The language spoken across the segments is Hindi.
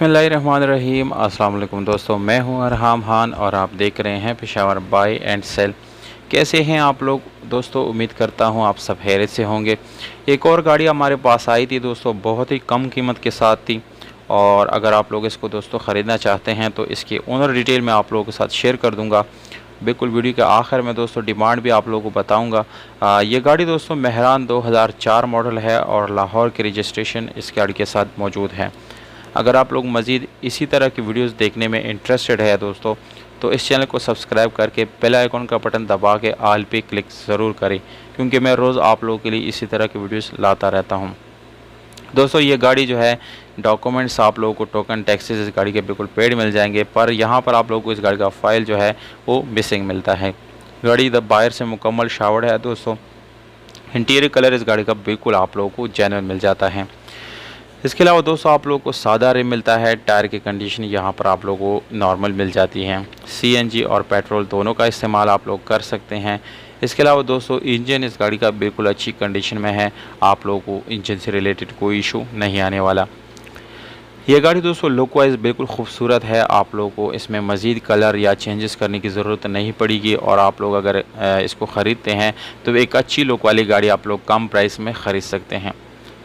बिस्मिल्लाहिर्रहमानिर्रहीम। अस्सलाम वालेकुम दोस्तों, मैं हूं अरहाम खान और आप देख रहे हैं पेशावर बाय एंड सेल। कैसे हैं आप लोग दोस्तों? उम्मीद करता हूं आप सब खैरियत से होंगे। एक और गाड़ी हमारे पास आई थी दोस्तों, बहुत ही कम कीमत के साथ थी और अगर आप लोग इसको दोस्तों ख़रीदना चाहते हैं तो इसकी ओनर डिटेल मैं आप लोगों के साथ शेयर कर दूँगा। बिल्कुल वीडियो के आखिर में दोस्तों डिमांड भी आप लोगों को बताऊंगा। ये गाड़ी दोस्तों मेहरान 2004 मॉडल है और लाहौर की रजिस्ट्रेशन इस गाड़ी के साथ मौजूद है। अगर आप लोग मज़ीद इसी तरह की वीडियोस देखने में इंटरेस्टेड है दोस्तों, तो इस चैनल को सब्सक्राइब करके बेल आइकन का बटन दबा के ऑल पे क्लिक ज़रूर करें, क्योंकि मैं रोज़ आप लोगों के लिए इसी तरह की वीडियोस लाता रहता हूं। दोस्तों ये गाड़ी जो है, डॉक्यूमेंट्स आप लोगों को टोकन टैक्सेस इस गाड़ी के बिल्कुल पेड मिल जाएंगे, पर यहाँ पर आप लोगों को इस गाड़ी का फ़ाइल जो है वो मिसिंग मिलता है। गाड़ी द बाहर से मुकम्मल शावर्ड है दोस्तों। इंटीरियर कलर इस गाड़ी का बिल्कुल आप लोगों को जेन्युइन मिल जाता है। इसके अलावा दोस्तों आप लोगों को सादा रिम मिलता है। टायर की कंडीशन यहाँ पर आप लोगों को नॉर्मल मिल जाती है। सीएनजी और पेट्रोल दोनों का इस्तेमाल आप लोग कर सकते हैं। इसके अलावा दोस्तों इंजन इस गाड़ी का बिल्कुल अच्छी कंडीशन में है, आप लोगों को इंजन से रिलेटेड कोई इशू नहीं आने वाला। ये गाड़ी दोस्तों लुक वाइज बिल्कुल खूबसूरत है, आप लोगों को इसमें मज़ीद कलर या चेंजेस करने की ज़रूरत नहीं पड़ेगी और आप लोग अगर इसको ख़रीदते हैं तो एक अच्छी लुक वाली गाड़ी आप लोग कम प्राइस में ख़रीद सकते हैं।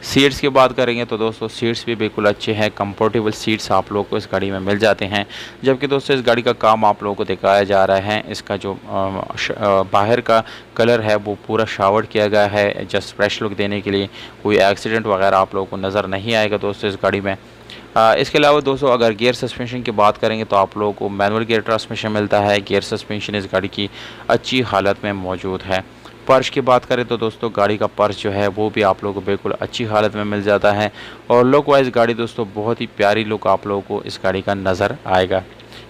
सीट्स की बात करेंगे तो दोस्तों सीट्स भी बिल्कुल अच्छे हैं, कंफर्टेबल सीट्स आप लोगों को इस गाड़ी में मिल जाते हैं। जबकि दोस्तों इस गाड़ी का काम आप लोगों को दिखाया जा रहा है, इसका जो बाहर का कलर है वो पूरा शावर्ड किया गया है जस्ट फ्रेश लुक देने के लिए। कोई एक्सीडेंट वगैरह आप लोगों को नज़र नहीं आएगा दोस्तों इस गाड़ी में। इसके अलावा दोस्तों अगर गियर सस्पेंशन की बात करेंगे तो आप लोगों को मैनुअल गियर ट्रांसमिशन मिलता है। गियर सस्पेंशन इस गाड़ी की अच्छी हालत में मौजूद है। पर्च की बात करें तो दोस्तों गाड़ी का पर्च जो है वो भी आप लोगों को बिल्कुल अच्छी हालत में मिल जाता है और लुक वाइज गाड़ी दोस्तों बहुत ही प्यारी लुक आप लोगों को इस गाड़ी का नज़र आएगा।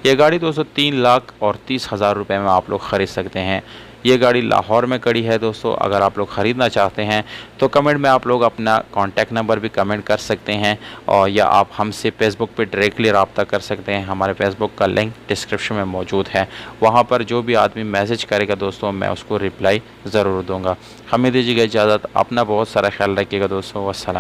ये गाड़ी दोस्तों 3,30,000 रुपये में आप लोग ख़रीद सकते हैं। ये गाड़ी लाहौर में खड़ी है दोस्तों। अगर आप लोग ख़रीदना चाहते हैं तो कमेंट में आप लोग अपना कॉन्टैक्ट नंबर भी कमेंट कर सकते हैं और या आप हमसे फ़ेसबुक पे डायरेक्टली रब्ता कर सकते हैं। हमारे फ़ेसबुक का लिंक डिस्क्रिप्शन में मौजूद है, वहाँ पर जो भी आदमी मैसेज करेगा दोस्तों मैं उसको रिप्लाई ज़रूर दूँगा। हमें दीजिएगा इजाज़त, अपना बहुत सारा ख्याल रखिएगा दोस्तों। वस्सलाम।